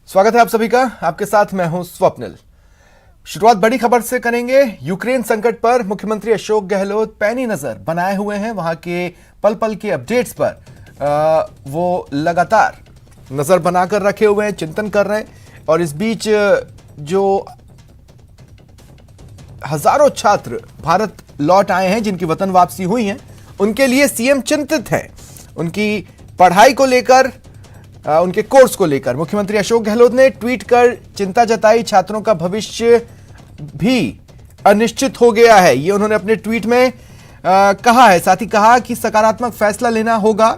स्वागत है आप सभी का। आपके साथ मैं हूं स्वप्निल। शुरुआत बड़ी खबर से करेंगे। यूक्रेन संकट पर मुख्यमंत्री अशोक गहलोत पैनी नजर बनाए हुए हैं। वहां के पल पल के अपडेट्स पर वो लगातार नजर बनाकर रखे हुए हैं, चिंतन कर रहे हैं। और इस बीच जो हजारों छात्र भारत लौट आए हैं, जिनकी वतन वापसी हुई है, उनके लिए सीएम चिंतित हैं। उनकी पढ़ाई को लेकर, उनके कोर्स को लेकर मुख्यमंत्री अशोक गहलोत ने ट्वीट कर चिंता जताई। छात्रों का भविष्य भी अनिश्चित हो गया है, ये उन्होंने अपने ट्वीट में कहा है। साथ ही कहा कि सकारात्मक फैसला लेना होगा।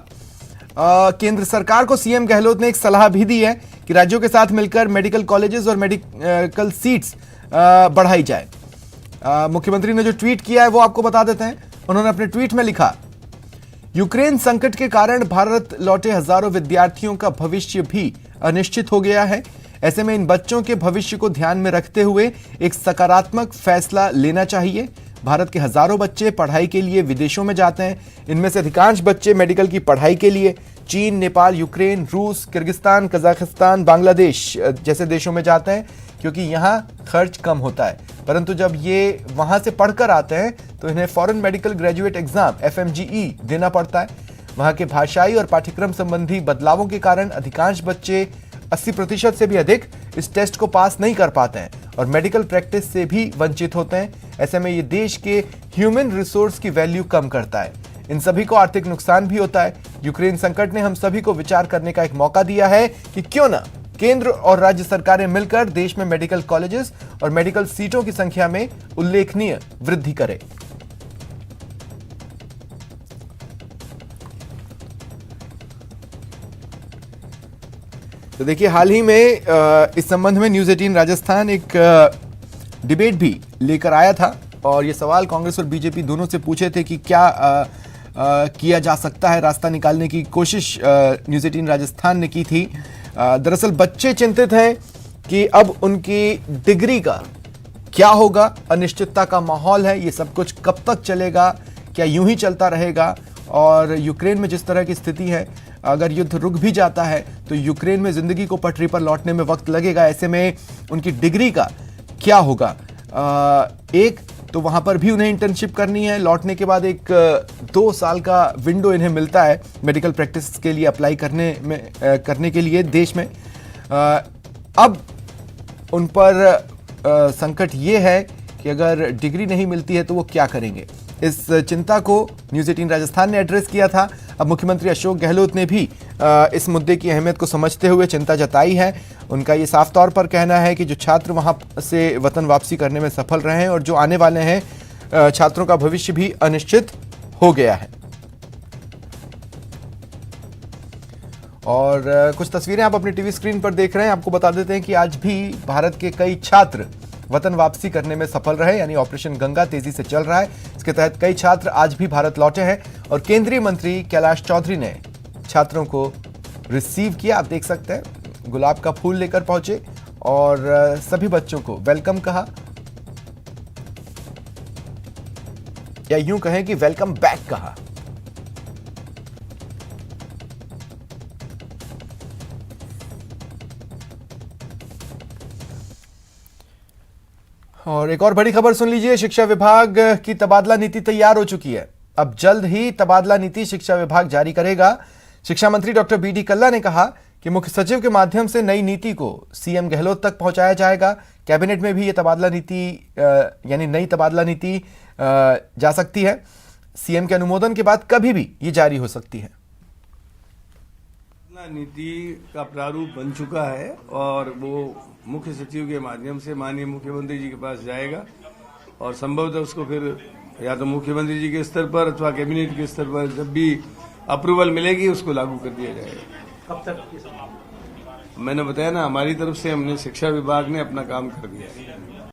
केंद्र सरकार को सीएम गहलोत ने एक सलाह भी दी है कि राज्यों के साथ मिलकर मेडिकल कॉलेजेस और मेडिकल सीट्स बढ़ाई जाए। मुख्यमंत्री ने जो ट्वीट किया है वो आपको बता देते हैं। उन्होंने अपने ट्वीट में लिखा, यूक्रेन संकट के कारण भारत लौटे हजारों विद्यार्थियों का भविष्य भी अनिश्चित हो गया है। ऐसे में इन बच्चों के भविष्य को ध्यान में रखते हुए एक सकारात्मक फैसला लेना चाहिए। भारत के हजारों बच्चे पढ़ाई के लिए विदेशों में जाते हैं। इनमें से अधिकांश बच्चे मेडिकल की पढ़ाई के लिए चीन, नेपाल, यूक्रेन, रूस, किर्गिस्तान, कजाकिस्तान, बांग्लादेश जैसे देशों में जाते हैं, क्योंकि यहाँ खर्च कम होता है। परंतु जब ये वहां से पढ़कर आते हैं तो इन्हें foreign medical graduate exam FMGE देना पड़ता है। वहां के भाषाई और पाठ्यक्रम संबंधी बदलावों के कारण अधिकांश बच्चे 80% से भी अधिक इस टेस्ट को पास नहीं कर पाते हैं और मेडिकल प्रैक्टिस से भी वंचित होते हैं। ऐसे में ये देश के ह्यूमन रिसोर्स की वैल्यू कम करता है। इन सभी को आर्थिक नुकसान भी होता है। यूक्रेन संकट ने हम सभी को विचार करने का एक मौका दिया है कि क्यों ना केंद्र और राज्य सरकारें मिलकर देश में मेडिकल कॉलेजेस और मेडिकल सीटों की संख्या में उल्लेखनीय वृद्धि करें। तो देखिए, हाल ही में इस संबंध में न्यूज़ 18 राजस्थान एक डिबेट भी लेकर आया था और ये सवाल कांग्रेस और बीजेपी दोनों से पूछे थे कि क्या किया जा सकता है। रास्ता निकालने की कोशिश न्यूज़ 18 राजस्थान ने की थी। दरअसल बच्चे चिंतित हैं कि अब उनकी डिग्री का क्या होगा। अनिश्चितता का माहौल है। ये सब कुछ कब तक चलेगा, क्या यूं ही चलता रहेगा? और यूक्रेन में जिस तरह की स्थिति है, अगर युद्ध रुक भी जाता है तो यूक्रेन में जिंदगी को पटरी पर लौटने में वक्त लगेगा। ऐसे में उनकी डिग्री का क्या होगा? एक तो वहां पर भी उन्हें इंटर्नशिप करनी है। लौटने के बाद एक 2 साल का विंडो इन्हें मिलता है मेडिकल प्रैक्टिस के लिए अप्लाई करने के लिए देश में। अब उन पर संकट ये है कि अगर डिग्री नहीं मिलती है तो वो क्या करेंगे। इस चिंता को न्यूज़ 18 राजस्थान ने एड्रेस किया था। अब मुख्यमंत्री अशोक गहलोत ने भी इस मुद्दे की अहमियत को समझते हुए चिंता जताई है। उनका ये साफ तौर पर कहना है कि जो छात्र वहां से वतन वापसी करने में सफल रहे हैं और जो आने वाले हैं, छात्रों का भविष्य भी अनिश्चित हो गया है। और कुछ तस्वीरें आप अपनी टीवी स्क्रीन पर देख रहे हैं। आपको बता देते हैं कि आज भी भारत के कई छात्र वतन वापसी करने में सफल रहे, यानी ऑपरेशन गंगा तेजी से चल रहा है। इसके तहत कई छात्र आज भी भारत लौटे हैं और केंद्रीय मंत्री कैलाश चौधरी ने छात्रों को रिसीव किया। आप देख सकते हैं, गुलाब का फूल लेकर पहुंचे और सभी बच्चों को वेलकम कहा, या यूं कहें कि वेलकम बैक कहा। और एक और बड़ी खबर सुन लीजिए। शिक्षा विभाग की तबादला नीति तैयार हो चुकी है। अब जल्द ही तबादला नीति शिक्षा विभाग जारी करेगा। शिक्षा मंत्री डॉक्टर BD कल्ला ने कहा कि मुख्य सचिव के माध्यम से नई नीति को सीएम गहलोत तक पहुंचाया जाएगा। कैबिनेट में भी ये तबादला नीति यानी नई तबादला नीति जा सकती है। सीएम के अनुमोदन के बाद कभी भी ये जारी हो सकती है। नीति का प्रारूप बन चुका है और वो मुख्य सचिव के माध्यम से माननीय मुख्यमंत्री जी के पास जाएगा और संभवतः उसको फिर या तो मुख्यमंत्री जी के स्तर पर अथवा कैबिनेट के स्तर पर जब भी अप्रूवल मिलेगी उसको लागू कर दिया जाएगा। कब तक? मैंने बताया ना, हमारी तरफ से हमने शिक्षा विभाग ने अपना काम कर दिया है।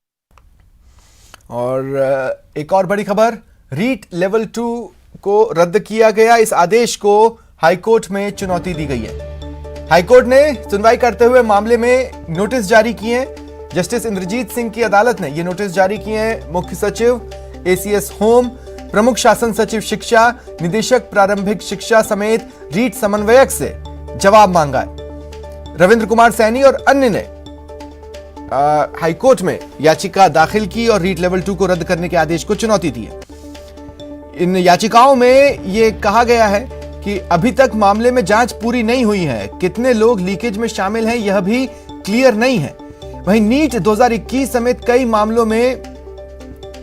और एक और बड़ी खबर, रीट लेवल 2 को रद्द किया गया। इस आदेश को हाईकोर्ट में चुनौती दी गई है। हाईकोर्ट ने सुनवाई करते हुए मामले में नोटिस जारी किए हैं। जस्टिस इंद्रजीत सिंह की अदालत ने ये नोटिस जारी किए हैं। मुख्य सचिव, ACS होम, प्रमुख शासन सचिव शिक्षा, निदेशक प्रारंभिक शिक्षा समेत रीट समन्वयक से जवाब मांगा है। रविंद्र कुमार सैनी और अन्य ने हाईकोर्ट में याचिका दाखिल की और रीट लेवल 2 को रद्द करने के आदेश को चुनौती दी है। इन याचिकाओं में यह कहा गया है कि अभी तक मामले में जांच पूरी नहीं हुई है, कितने लोग लीकेज में शामिल हैं यह भी क्लियर नहीं है। वहीं नीट 2021 समेत कई मामलों में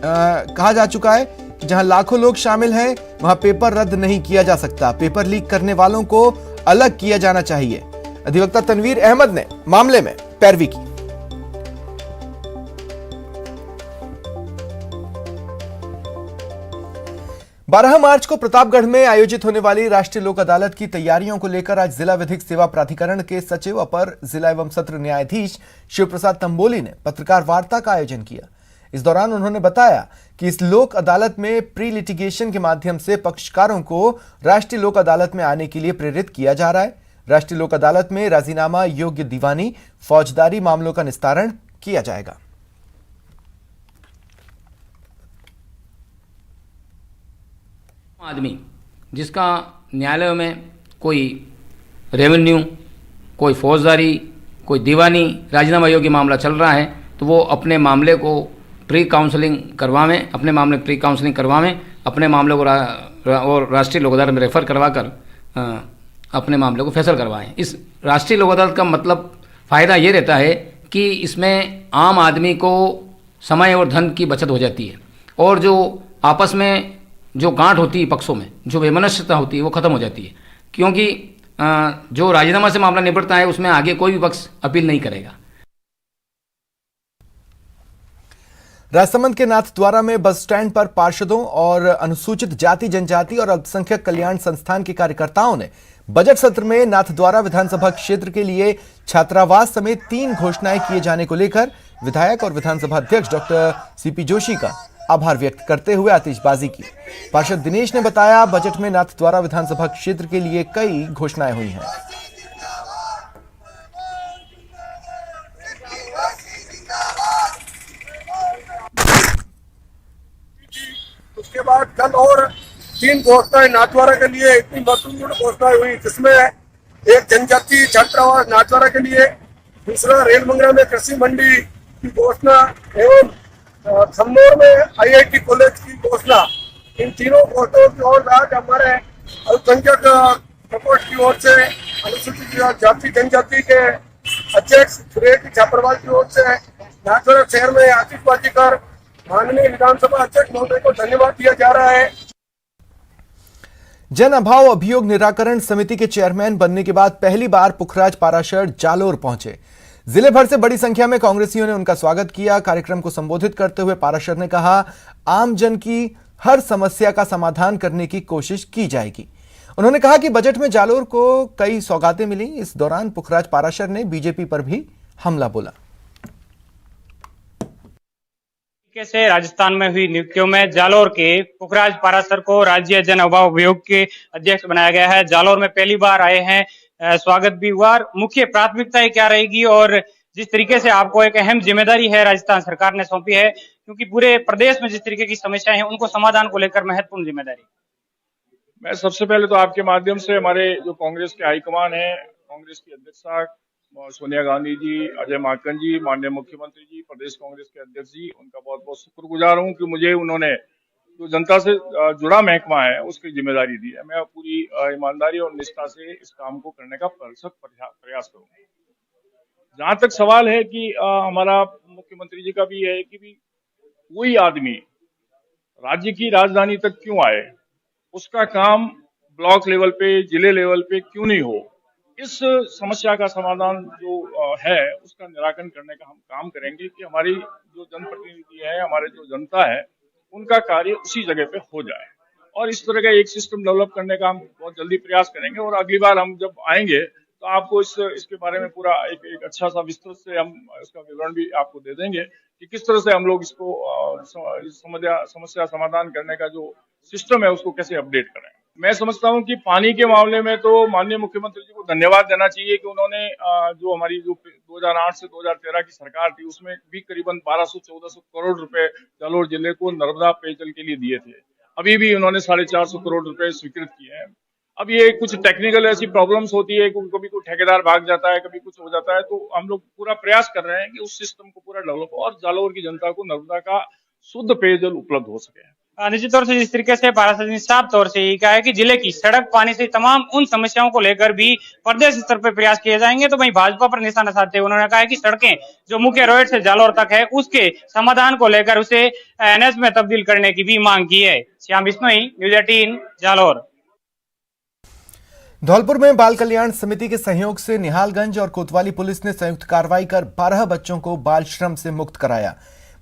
कहा जा चुका है कि जहां लाखों लोग शामिल हैं वहां पेपर रद्द नहीं किया जा सकता, पेपर लीक करने वालों को अलग किया जाना चाहिए। अधिवक्ता तनवीर अहमद ने मामले में पैरवी की। 12 मार्च को प्रतापगढ़ में आयोजित होने वाली राष्ट्रीय लोक अदालत की तैयारियों को लेकर आज जिला विधिक सेवा प्राधिकरण के सचिव अपर जिला एवं सत्र न्यायाधीश शिव प्रसाद तंबोली ने पत्रकार वार्ता का आयोजन किया। इस दौरान उन्होंने बताया कि इस लोक अदालत में प्री लिटिगेशन के माध्यम से पक्षकारों को राष्ट्रीय लोक अदालत में आने के लिए प्रेरित किया जा रहा है। राष्ट्रीय लोक अदालत में राजीनामा योग्य दीवानी फौजदारी मामलों का निस्तारण किया जाएगा। आदमी जिसका न्यायालय में कोई रेवेन्यू, कोई फौजदारी, कोई दीवानी राजीनामा योग्य मामला चल रहा है तो वो अपने मामले को प्री काउंसलिंग करवावें, अपने मामले को और राष्ट्रीय लोक अदालत में रेफर करवाकर अपने मामले को फैसल करवाएं। इस राष्ट्रीय लोक अदालत का मतलब फ़ायदा ये रहता है कि इसमें आम आदमी को समय और धन की बचत हो जाती है और जो आपस में जो गांठ होती है पक्षों में, जो वैमनस्यता होती है वो खत्म हो जाती है, क्योंकि जो राजीनामा से मामला निपटता है उसमें आगे कोई भी पक्ष अपील नहीं करेगा। राजसमंद के नाथद्वारा में बस स्टैंड पर पार्षदों और अनुसूचित जाति जनजाति और अल्पसंख्यक कल्याण संस्थान के कार्यकर्ताओं ने बजट सत्र में नाथद्वारा विधानसभा क्षेत्र के लिए छात्रावास समेत 3 घोषणाएं किए जाने को लेकर विधायक और विधानसभा अध्यक्ष डॉक्टर सीपी जोशी का आभार व्यक्त करते हुए आतिशबाजी की। पार्षद दिनेश ने बताया बजट में नाथद्वारा विधानसभा क्षेत्र के लिए कई घोषणाएं हुई हैं। उसके बाद कल और 3 घोषणाएं नाथद्वारा के लिए इतनी महत्वपूर्ण घोषणाएं हुई, जिसमें एक जनजातीय छात्रावास नाथद्वारा के लिए, दूसरा रेल मंगरा में कृषि मंडी की घोषणा एवं खम्मोर में IIT कॉलेज की घोषणा। इन तीनों घोषणाओं की ओर आज हमारे अल्पसंख्यक प्रकोष्ठ की ओर से, अनुसूचित जाति जनजाति के अध्यक्ष सुरेश छापरवाल की ओर से नाथद्वारा शहर में आतिशबाजी कर माननीय विधानसभा अध्यक्ष महोदय को धन्यवाद दिया जा रहा है। जन अभाव अभियोग निराकरण समिति के चेयरमैन बनने के बाद पहली बार पुखराज पाराशर जालोर पहुंचे। जिले भर से बड़ी संख्या में कांग्रेसियों ने उनका स्वागत किया। कार्यक्रम को संबोधित करते हुए पाराशर ने कहा, आम जन की हर समस्या का समाधान करने की कोशिश की जाएगी। उन्होंने कहा कि बजट में जालोर को कई सौगातें मिली। इस दौरान पुखराज पाराशर ने बीजेपी पर भी हमला बोला। से राजस्थान में हुई नियुक्तियों में जालोर के पुखराज पाराशर को राज्य जन अभाव अभियोग के अध्यक्ष बनाया गया है। जालोर में पहली बार आए हैं, स्वागत भी हुआ। मुख्य प्राथमिकताएं क्या रहेगी और जिस तरीके से आपको एक अहम जिम्मेदारी है राजस्थान सरकार ने सौंपी है, क्योंकि पूरे प्रदेश में जिस तरीके की समस्याएं हैं उनको समाधान को लेकर महत्वपूर्ण जिम्मेदारी। मैं सबसे पहले तो आपके माध्यम से हमारे जो कांग्रेस के हाईकमान है, कांग्रेस की अध्यक्षा सोनिया गांधी जी, अजय माकन जी, माननीय मुख्यमंत्री जी, प्रदेश कांग्रेस के अध्यक्ष जी, उनका बहुत बहुत शुक्रगुजार हूं कि मुझे उन्होंने जो जनता से जुड़ा महकमा है उसकी जिम्मेदारी दी है। मैं पूरी ईमानदारी और निष्ठा से इस काम को करने का प्रयास करूंगा। जहां तक सवाल है कि हमारा मुख्यमंत्री जी का भी है कि भी कोई आदमी राज्य की राजधानी तक क्यों आए, उसका काम ब्लॉक लेवल पे, जिले लेवल पे क्यों नहीं हो। इस समस्या का समाधान जो है उसका निराकरण करने का हम काम करेंगे कि हमारी जो जनप्रतिनिधि है, हमारे जो जनता है, उनका कार्य उसी जगह पे हो जाए और इस तरह का एक सिस्टम डेवलप करने का हम बहुत जल्दी प्रयास करेंगे। और अगली बार हम जब आएंगे तो आपको इसके बारे में पूरा एक अच्छा सा विस्तृत से हम इसका विवरण भी आपको दे देंगे कि किस तरह से हम लोग इसको समस्या समाधान करने का जो सिस्टम है उसको कैसे अपडेट करें। मैं समझता हूं कि पानी के मामले में तो माननीय मुख्यमंत्री जी को धन्यवाद देना चाहिए कि उन्होंने जो हमारी जो 2008 से 2013 की सरकार थी उसमें भी करीबन 1200-1400 करोड़ रुपए जालोर जिले को नर्मदा पेयजल के लिए दिए थे। अभी भी उन्होंने 450 करोड़ रुपए स्वीकृत किए हैं। अब ये कुछ टेक्निकल ऐसी प्रॉब्लम्स होती है, कभी कोई ठेकेदार भाग जाता है, कभी कुछ हो जाता है, तो हम लोग पूरा प्रयास कर रहे हैं कि उस सिस्टम को पूरा डेवलप हो और जालौर की जनता को नर्मदा का शुद्ध पेयजल उपलब्ध हो सके। निश्चित तौर से जिस तरीके से पाराशर ने साफ तौर से ये कहा है कि जिले की सड़क पानी से तमाम उन समस्याओं को लेकर भी प्रदेश स्तर पर प्रयास किए जाएंगे, तो वहीं भाजपा पर निशाना साधते हुए उन्होंने कहा है कि सड़कें जो मुख्य रोड से जालौर तक है उसके समाधान को लेकर उसे एनएच में तब्दील करने की भी मांग की है। श्याम बिश्नोई, न्यूज 18 जालौर। धौलपुर में बाल कल्याण समिति के सहयोग से निहालगंज और कोतवाली पुलिस ने संयुक्त कार्रवाई कर 12 बच्चों को बाल श्रम से मुक्त कराया।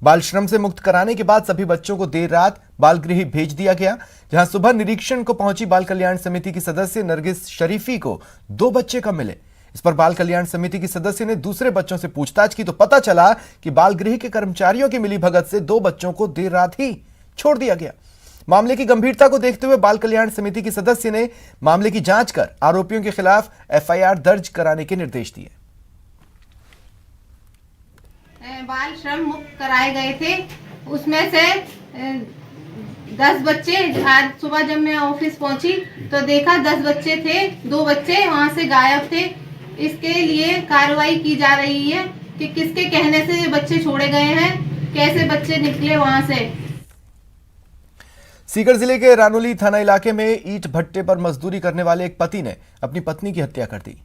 बाल श्रम से मुक्त कराने के बाद सभी बच्चों को देर रात बाल गृह भेज दिया गया, जहां सुबह निरीक्षण को पहुंची बाल कल्याण समिति की सदस्य नरगिस शरीफी को 2 बच्चे कम मिले। इस पर बाल कल्याण समिति की सदस्य ने दूसरे बच्चों से पूछताछ की तो पता चला कि बाल गृह के कर्मचारियों की मिलीभगत से 2 बच्चों को देर रात ही छोड़ दिया गया। मामले की गंभीरता को देखते हुए बाल कल्याण समिति की सदस्य ने मामले की जांच कर आरोपियों के खिलाफ एफआईआर दर्ज कराने के निर्देश दिए। बाल श्रम मुक्त कराए गए थे, उसमें से 10 बच्चे आज सुबह जब मैं ऑफिस पहुंची तो देखा 10 बच्चे थे, 2 बच्चे वहां से गायब थे। इसके लिए कार्रवाई की जा रही है कि किसके कहने से ये बच्चे छोड़े गए हैं, कैसे बच्चे निकले वहां से। सीकर जिले के रानोली थाना इलाके में ईंट भट्टे पर मजदूरी करने वाले एक पति ने अपनी पत्नी की हत्या कर दी।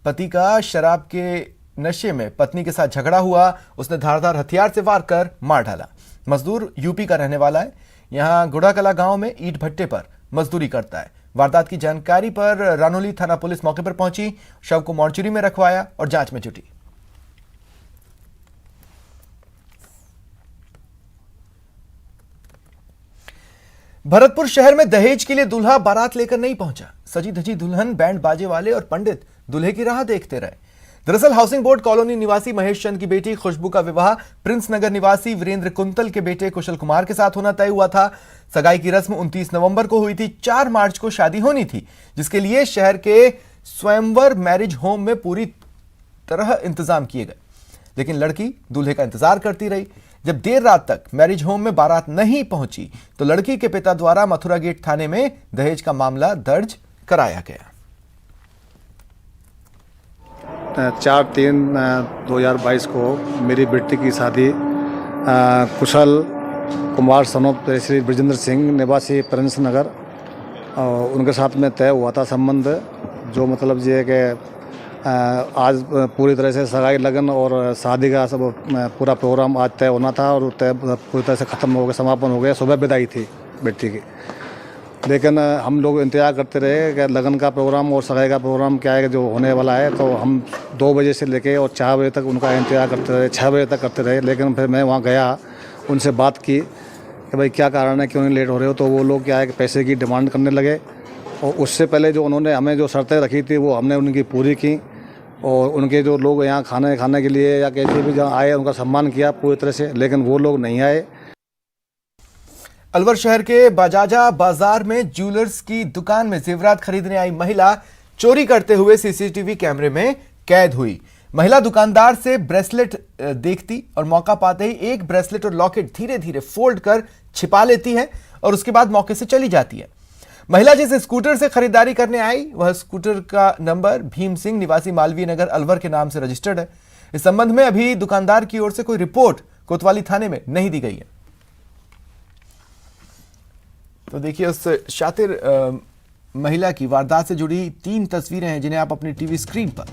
पति का शराब के नशे में पत्नी के साथ झगड़ा हुआ, उसने धारदार हथियार से वार कर मार डाला। मजदूर यूपी का रहने वाला है, यहां गुड़ाकला गांव में ईंट भट्टे पर मजदूरी करता है। वारदात की जानकारी पर रानोली थाना पुलिस मौके पर पहुंची, शव को मोर्चरी में रखवाया और जांच में जुटी। भरतपुर शहर में दहेज के लिए दूल्हा बारात लेकर नहीं पहुंचा। सजी धजी दुल्हन बैंड बाजे वाले और पंडित दूल्हे की राह देखते रहे। दरअसल हाउसिंग बोर्ड कॉलोनी निवासी महेश चंद की बेटी खुशबू का विवाह प्रिंस नगर निवासी वीरेंद्र कुंतल के बेटे कुशल कुमार के साथ होना तय हुआ था। सगाई की रस्म 29 नवंबर को हुई थी। 4 मार्च को शादी होनी थी, जिसके लिए शहर के स्वयंवर मैरिज होम में पूरी तरह इंतजाम किए गए, लेकिन लड़की दूल्हे का इंतजार करती रही। जब देर रात तक मैरिज होम में बारात नहीं पहुंची तो लड़की के पिता द्वारा मथुरा गेट थाने में दहेज का मामला दर्ज कराया गया। 4/3/2022 को मेरी बेटी की शादी कुशल कुमार सनोप श्री ब्रजेंद्र सिंह निवासी प्रिंस नगर उनके साथ में तय हुआ था संबंध, जो मतलब ये कि आज पूरी तरह से सगाई लगन और शादी का सब पूरा प्रोग्राम आज तय होना था और तय पूरी तरह से ख़त्म हो गया, समापन हो गया। सुबह विदाई थी बेटी की, लेकिन हम लोग इंतजार करते रहे कि लगन का प्रोग्राम और सगाई का प्रोग्राम क्या है जो होने वाला है। तो हम 2 बजे से लेके और 4 बजे तक उनका इंतजार करते रहे, 6 बजे तक करते रहे। लेकिन फिर मैं वहाँ गया, उनसे बात की कि भाई क्या कारण है, क्यों नहीं लेट हो रहे हो। तो वो लोग क्या है कि पैसे की डिमांड करने लगे और उससे पहले जो उन्होंने हमें जो शर्तें रखी थी वो हमने उनकी पूरी की और उनके जो लोग यहाँ खाने के लिए या कैसे भी जहाँ आए उनका सम्मान किया पूरी तरह से, लेकिन वो लोग नहीं आए। अलवर शहर के बजाजा बाजार में ज्वेलर्स की दुकान में जेवरात खरीदने आई महिला चोरी करते हुए सीसीटीवी कैमरे में कैद हुई। महिला दुकानदार से ब्रेसलेट देखती और मौका पाते ही एक ब्रेसलेट और लॉकेट धीरे धीरे फोल्ड कर छिपा लेती है और उसके बाद मौके से चली जाती है। महिला जिस स्कूटर से खरीदारी करने आई वह स्कूटर का नंबर भीम सिंह निवासी मालवीय नगर अलवर के नाम से रजिस्टर्ड है। इस संबंध में अभी दुकानदार की ओर से कोई रिपोर्ट कोतवाली थाने में नहीं दी गई है। तो देखिए उस शातिर महिला की वारदात से जुड़ी 3 तस्वीरें हैं जिन्हें आप अपनी टीवी स्क्रीन पर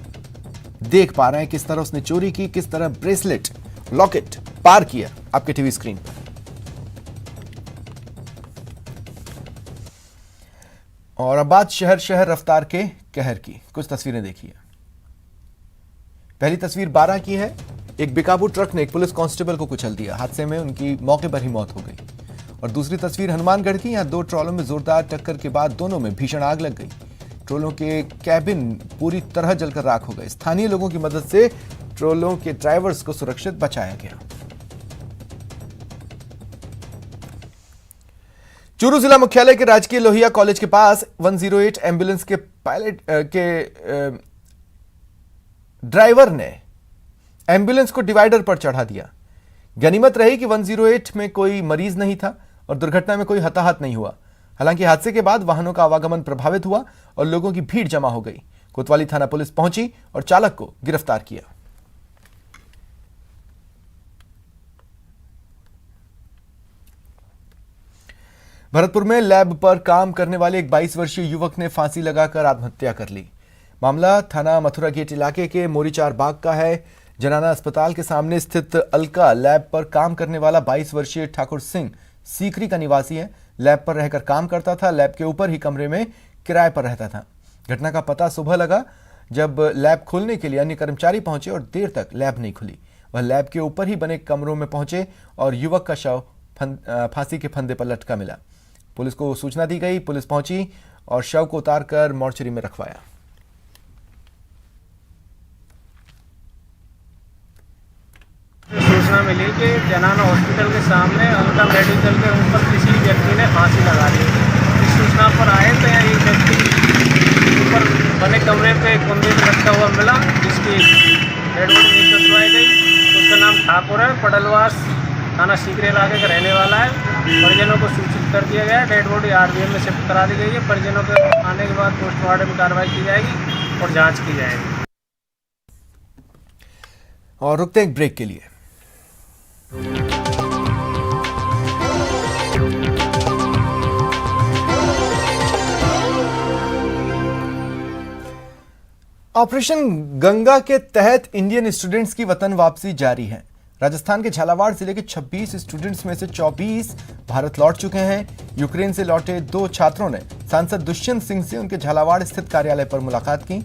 देख पा रहे हैं। किस तरह उसने चोरी की, किस तरह ब्रेसलेट लॉकेट पार किया आपके टीवी स्क्रीन पर। और अब बात शहर शहर रफ्तार के कहर की। कुछ तस्वीरें देखिए। पहली तस्वीर 12 की है। एक बेकाबू ट्रक ने एक पुलिस कांस्टेबल को कुचल दिया। हादसे में उनकी मौके पर ही मौत हो गई। और दूसरी तस्वीर हनुमानगढ़ की। यहां 2 ट्रॉलों में जोरदार टक्कर के बाद दोनों में भीषण आग लग गई। ट्रोलों के कैबिन पूरी तरह जलकर राख हो गए। स्थानीय लोगों की मदद से ट्रोलों के ड्राइवर्स को सुरक्षित बचाया गया। चूरू जिला मुख्यालय के राजकीय लोहिया कॉलेज के पास 108 एम्बुलेंस के पायलट के ड्राइवर ने एम्बुलेंस को डिवाइडर पर चढ़ा दिया। गनीमत रही कि 108 में कोई मरीज नहीं था और दुर्घटना में कोई हताहत नहीं हुआ। हालांकि हादसे के बाद वाहनों का आवागमन प्रभावित हुआ और लोगों की भीड़ जमा हो गई। कोतवाली थाना पुलिस पहुंची और चालक को गिरफ्तार किया। भरतपुर में लैब पर काम करने वाले एक 22 वर्षीय युवक ने फांसी लगाकर आत्महत्या कर ली। मामला थाना मथुरा गेट इलाके के मोरीचार बाग का है। जनाना अस्पताल के सामने स्थित अलका लैब पर काम करने वाला 22 वर्षीय ठाकुर सिंह सीकरी का निवासी है। लैब पर रहकर काम करता था। लैब के ऊपर ही कमरे में किराए पर रहता था। घटना का पता सुबह लगा जब लैब खोलने के लिए अन्य कर्मचारी पहुंचे और देर तक लैब नहीं खुली। वह लैब के ऊपर ही बने कमरों में पहुंचे और युवक का शव फांसी के फंदे पर लटका मिला। पुलिस को सूचना दी गई। पुलिस पहुंची और शव को उतारकर मोर्चरी में रखवाया। सूचना मिली कि जनाना हॉस्पिटल के सामने अलका मेडिकल के ऊपर किसी व्यक्ति ने फांसी लगा दी। इस सूचना पर आए तो यहाँ एक व्यक्ति ऊपर बने कमरे पे कुंडे में लटका हुआ मिला, जिसकी डेड बॉडी नीचे उतरवाई गई। उसका नाम ठाकुर है, पडलवास थाना सीकरी इलाके का रहने वाला है। परिजनों को सूचित कर दिया गया है। डेड बॉडी RVM में शिफ्ट करा दी गई है। परिजनों के आने के बाद पोस्टमार्टम कार्रवाई की जाएगी और जाँच की जाएगी। और रुकते हैं एक ब्रेक के लिए। ऑपरेशन गंगा के तहत इंडियन स्टूडेंट्स की वतन वापसी जारी है। राजस्थान के झालावाड़ जिले के 26 स्टूडेंट्स में से 24 भारत लौट चुके हैं। यूक्रेन से लौटे 2 छात्रों ने सांसद दुष्यंत सिंह से उनके झालावाड़ स्थित कार्यालय पर मुलाकात की।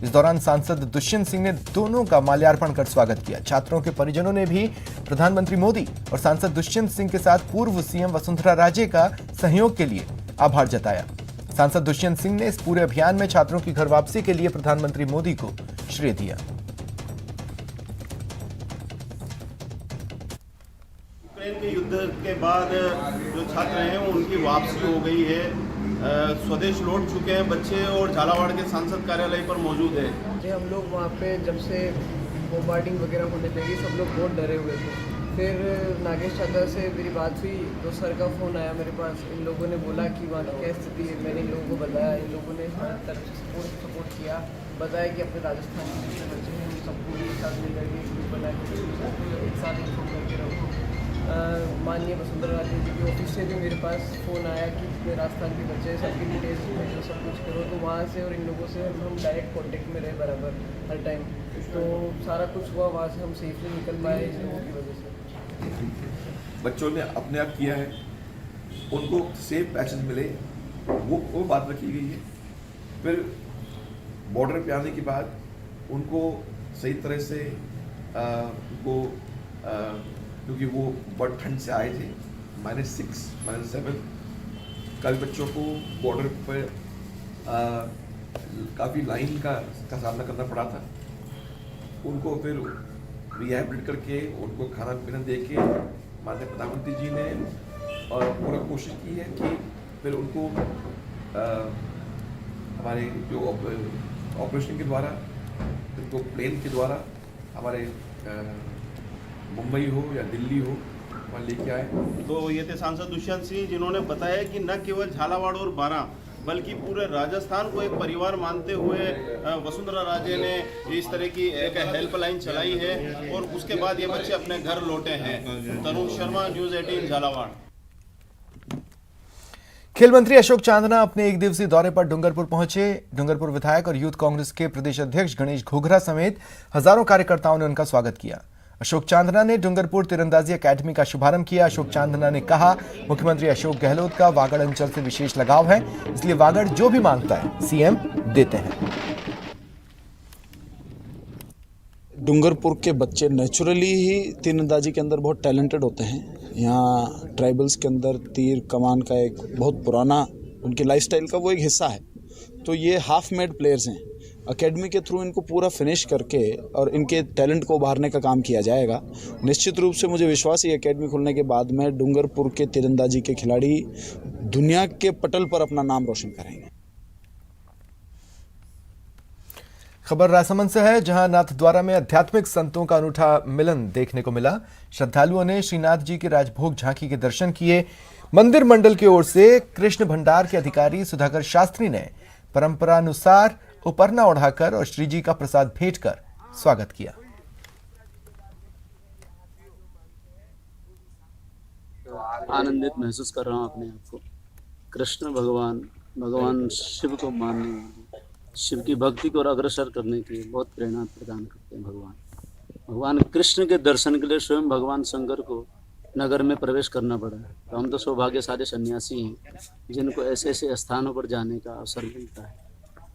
इस दौरान सांसद दुष्यंत सिंह ने दोनों का माल्यार्पण कर स्वागत किया। छात्रों के परिजनों ने भी प्रधानमंत्री मोदी और सांसद दुष्यंत सिंह के साथ पूर्व सीएम वसुंधरा राजे का सहयोग के लिए आभार जताया। सांसद दुष्यंत सिंह ने इस पूरे अभियान में छात्रों की घर वापसी के लिए प्रधानमंत्री मोदी को श्रेय दिया। यूक्रेन के युद्ध के बाद जो छात्र हैं उनकी वापसी हो गई है। स्वदेश लौट चुके हैं बच्चे और झालावाड़ के सांसद कार्यालय पर मौजूद है। हम लोग वहाँ पे जब से बॉम्बार्डिंग वगैरह होने लगी सब लोग बहुत डरे हुए थे। फिर नागेश चाचा से मेरी बात हुई तो सर का फ़ोन आया मेरे पास। इन लोगों ने बोला कि वहाँ की क्या स्थिति है। मैंने इन लोगों को बताया। इन लोगों ने हर तरफ से सपोर्ट किया। बताया कि अपने राजस्थान के जितने बच्चे हैं उन सबको एक साथ मिलकर के ग्रुप बना के एक साथ इन्फॉर्म करके रखो। माननीय वसुंधरा राजे जी के ऑफिस से भी मेरे पास फ़ोन आया कि मेरे राजस्थान के बच्चे सबकी डिटेल्स भेजो, सब कुछ करो। तो वहाँ से और इन लोगों से हम डायरेक्ट कांटेक्ट में रहे बराबर हर टाइम। तो सारा कुछ हुआ, वहाँ से हम सेफली निकल पाए इस लोगों की वजह से। बच्चों ने अपने आप किया है, उनको सेफ पैसेज मिले, वो बात रखी गई है। फिर बॉर्डर पे आने के बाद उनको सही तरह से उनको क्योंकि वो बहुत ठंड से आए थे, -6 -7, कल बच्चों को बॉर्डर पर काफ़ी लाइन का सामना करना पड़ा था। उनको फिर रिहैबिलिटेट करके उनको खाना पीना दे के माननीय प्रधानमंत्री जी ने और पूरा कोशिश की है कि फिर उनको हमारे जो ऑपरेशन के द्वारा, उनको प्लेन के द्वारा हमारे मुंबई हो या दिल्ली हो वहाँ लेके आए। तो ये थे सांसद दुष्यंत सिंह, जिन्होंने बताया कि न केवल झालावाड़ और बारां बल्कि पूरे राजस्थान को एक परिवार मानते हुए वसुंधरा राजे ने इस तरह की एक हेल्पलाइन चलाई है और उसके बाद ये बच्चे अपने घर लौटे हैं। तरुण शर्मा, न्यूज़ 18 झालावाड़। खेल मंत्री अशोक चांदना अपने एक दिवसीय दौरे पर डूंगरपुर पहुंचे। डूंगरपुर विधायक और यूथ कांग्रेस के प्रदेश अध्यक्ष गणेश घोघरा समेत हजारों कार्यकर्ताओं ने उनका स्वागत किया। अशोक चांदना ने डूंगरपुर तीरंदाजी अकेडमी का शुभारंभ किया। अशोक चांदना ने कहा, मुख्यमंत्री अशोक गहलोत का वागड़ अंचल से विशेष लगाव है, इसलिए वागड़ जो भी मांगता है सीएम देते हैं। डूंगरपुर के बच्चे नेचुरली ही तीरंदाजी के अंदर बहुत टैलेंटेड होते हैं। यहाँ ट्राइबल्स के अंदर तीर कमान का एक बहुत पुराना उनकी लाइफस्टाइल का वो एक हिस्सा है। तो ये हाफ मेड प्लेयर्स हैं। एकेडमी के थ्रू इनको पूरा फिनिश करके और इनके टैलेंट को उभारने का काम किया जाएगा। निश्चित रूप से मुझे विश्वास है एकेडमी खुलने के बाद में डूंगरपुर के तीरंदाजी के खिलाड़ी दुनिया के पटल पर अपना नाम रोशन करेंगे। खबर राजसमंद से है, जहां नाथद्वारा में आध्यात्मिक संतों का अनूठा मिलन देखने को मिला। श्रद्धालुओं ने श्रीनाथ जी के राजभोग झांकी के दर्शन किए। मंदिर मंडल की ओर से कृष्ण भंडार के अधिकारी सुधाकर शास्त्री ने परंपरानुसार उपरना ओढ़ाकर और श्री जी का प्रसाद भेंट कर स्वागत किया। आनंदित महसूस कर रहा हूँ अपने आप को। कृष्ण भगवान शिव को मानने वाले, शिव की भक्ति को अग्रसर करने के लिए बहुत प्रेरणा प्रदान करते हैं। भगवान कृष्ण के दर्शन के लिए स्वयं भगवान शंकर को नगर में प्रवेश करना पड़ा है। तो हम तो सौभाग्यशाली सन्यासी हैं जिनको ऐसे ऐसे स्थानों पर जाने का अवसर मिलता है।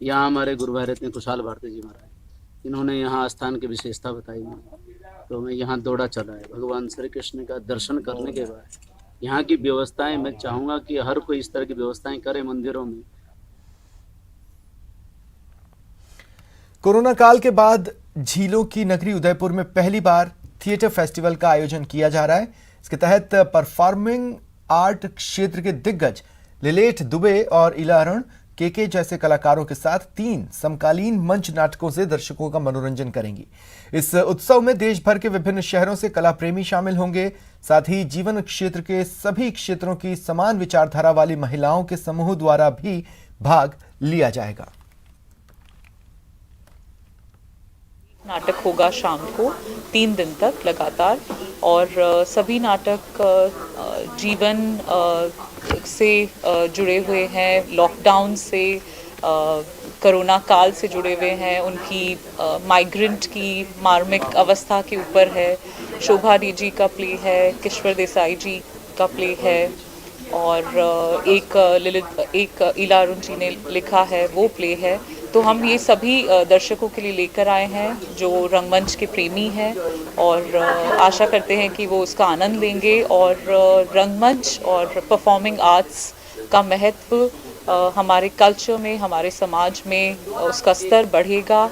यहाँ हमारे गुरु भाई रहते हैं कुशाल भारती जी महाराज, इन्होंने यहाँ स्थान की विशेषता बताई मुझे, तो मैं यहाँ दौड़ा चला है। भगवान श्री कृष्ण का दर्शन करने के बाद यहाँ की व्यवस्थाएं, मैं चाहूँगा कि हर कोई इस तरह की व्यवस्थाएं करे मंदिरों में। कोरोना काल के बाद झीलों की नगरी उदयपुर में पहली बार थिएटर फेस्टिवल का आयोजन किया जा रहा है। इसके तहत परफॉर्मिंग आर्ट क्षेत्र के दिग्गज लिलेठ दुबे और इलारण केके जैसे कलाकारों के साथ 3 समकालीन मंच नाटकों से दर्शकों का मनोरंजन करेंगी। इस उत्सव में देश भर के विभिन्न शहरों से कला प्रेमी शामिल होंगे। साथ ही जीवन क्षेत्र के सभी क्षेत्रों की समान विचारधारा वाली महिलाओं के समूह द्वारा भी भाग लिया जाएगा। नाटक होगा शाम को 3 दिन तक लगातार, और सभी नाटक जीवन से जुड़े हुए हैं, लॉकडाउन से, कोरोना काल से जुड़े हुए हैं, उनकी माइग्रेंट की मार्मिक अवस्था के ऊपर है। शोभा जी का प्ले है, किश्वर देसाई जी का प्ले है, और एक इलारुण जी ने लिखा है वो प्ले है। तो हम ये सभी दर्शकों के लिए लेकर आए हैं जो रंगमंच के प्रेमी हैं, और आशा करते हैं कि वो उसका आनंद लेंगे, और रंगमंच और परफॉर्मिंग आर्ट्स का महत्व हमारे कल्चर में, हमारे समाज में उसका स्तर बढ़ेगा।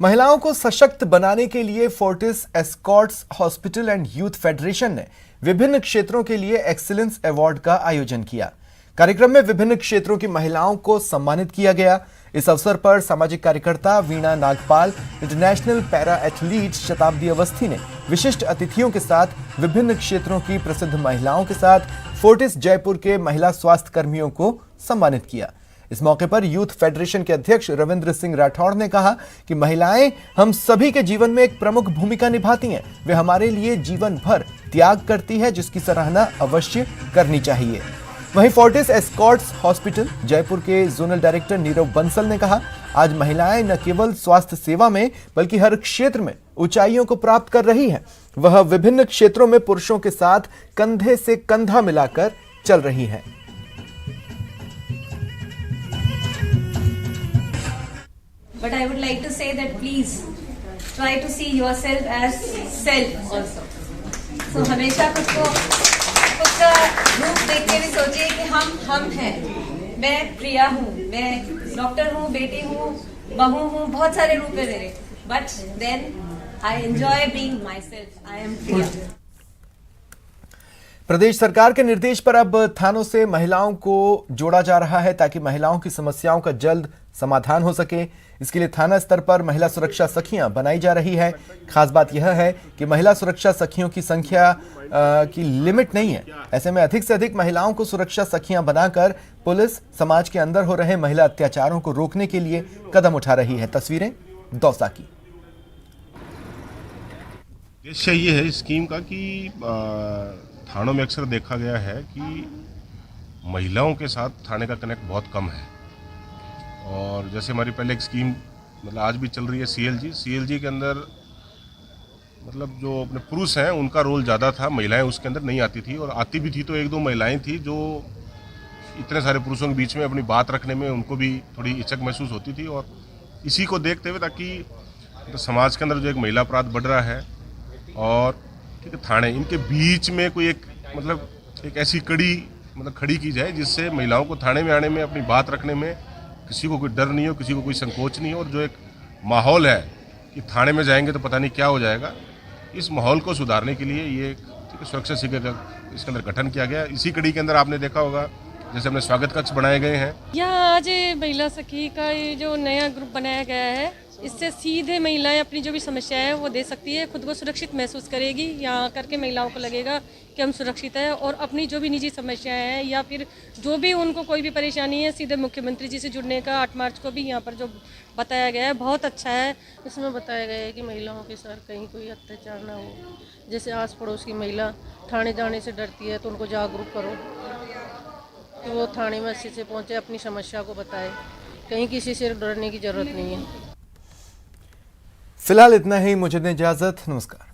महिलाओं को सशक्त बनाने के लिए Fortis Escorts hospital and youth federation ने विभिन्न क्षेत्रों के लिए एक्सीलेंस अवार्ड का आयोजन किया। कार्यक्रम में विभिन्न क्षेत्रों की महिलाओं को सम्मानित किया गया। इस अवसर पर सामाजिक कार्यकर्ता वीणा नागपाल, इंटरनेशनल पैरा एथलीट शताब्दी अवस्थी ने विशिष्ट अतिथियों के साथ विभिन्न क्षेत्रों की प्रसिद्ध महिलाओं के साथ फोर्टिस जयपुर के महिला स्वास्थ्य कर्मियों को सम्मानित किया। इस मौके पर यूथ फेडरेशन के अध्यक्ष रविंद्र सिंह राठौड़ ने कहा कि महिलाएं हम सभी के जीवन में एक प्रमुख भूमिका निभाती हैं। वे हमारे लिए जीवन भर त्याग करती है, जिसकी सराहना अवश्य करनी चाहिए। वहीं फोर्टिस एस्कॉर्ट्स हॉस्पिटल जयपुर के जोनल डायरेक्टर नीरव बंसल ने कहा, आज महिलाएं न केवल स्वास्थ्य सेवा में बल्कि हर क्षेत्र में ऊंचाइयों को प्राप्त कर रही हैं। वह विभिन्न क्षेत्रों में पुरुषों के साथ कंधे से कंधा मिलाकर चल रही हैं। But I would like to say that please try to see yourself as self also. So हमेशा खुद का रूप देख के भी सोचिए कि हम हैं। मैं प्रिया हूँ, मैं डॉक्टर हूँ, बेटी हूँ, बहू हूँ, बहुत सारे रूप है मेरे। But then I enjoy being myself. I am Priya. प्रदेश सरकार के निर्देश पर अब थानों से महिलाओं को जोड़ा जा रहा है ताकि महिलाओं की समस्याओं का जल्द समाधान हो सके। इसके लिए थाना स्तर पर महिला सुरक्षा सखियां बनाई जा रही है। खास बात यह है कि महिला सुरक्षा सखियों की संख्या की लिमिट नहीं है। ऐसे में अधिक से अधिक महिलाओं को सुरक्षा सखियां बनाकर पुलिस समाज के अंदर हो रहे महिला अत्याचारों को रोकने के लिए कदम उठा रही है। तस्वीरें दौसा की। उद्देश्य ये है स्कीम का कि थानों में अक्सर देखा गया है कि महिलाओं के साथ थाने का कनेक्ट बहुत कम है। और जैसे हमारी पहले एक स्कीम मतलब आज भी चल रही है सीएलजी के अंदर मतलब जो अपने पुरुष हैं उनका रोल ज़्यादा था, महिलाएं उसके अंदर नहीं आती थी, और आती भी थी तो 1-2 महिलाएं थी जो इतने सारे पुरुषों के बीच में अपनी बात रखने में उनको भी थोड़ी हिचक महसूस होती थी। और इसी को देखते हुए ताकि तो समाज के अंदर जो एक महिला अपराध बढ़ रहा है और ठीक है थाने इनके बीच में कोई एक ऐसी कड़ी खड़ी की जाए जिससे महिलाओं को थाने में आने में, अपनी बात रखने में किसी को कोई डर नहीं हो, किसी को कोई संकोच नहीं हो। और जो एक माहौल है कि थाने में जाएंगे तो पता नहीं क्या हो जाएगा, इस माहौल को सुधारने के लिए ये सुरक्षा शिविर का इसके अंदर गठन किया गया। इसी कड़ी के अंदर आपने देखा होगा जैसे हमने स्वागत कक्ष बनाए गए हैं। यहाँ आज महिला सखी का ये जो नया ग्रुप बनाया गया है इससे सीधे महिलाएं अपनी जो भी समस्याएं है वो दे सकती है, खुद को सुरक्षित महसूस करेगी। यहाँ करके महिलाओं को लगेगा कि हम सुरक्षित है और अपनी जो भी निजी समस्याएं हैं या फिर जो भी उनको कोई भी परेशानी है, सीधे मुख्यमंत्री जी से जुड़ने का 8 मार्च को भी यहाँ पर जो बताया गया है बहुत अच्छा है। इसमें बताया गया है कि महिलाओं के साथ कहीं कोई अत्याचार ना हो। जैसे आस पड़ोस की महिला थाने जाने से डरती है तो उनको जागरूक करो कि वो थाने में अच्छे से पहुँचे, अपनी समस्या को बताए। कहीं किसी से डरने की जरूरत नहीं है। फिलहाल इतना ही, मुझे दें इजाजत, नमस्कार।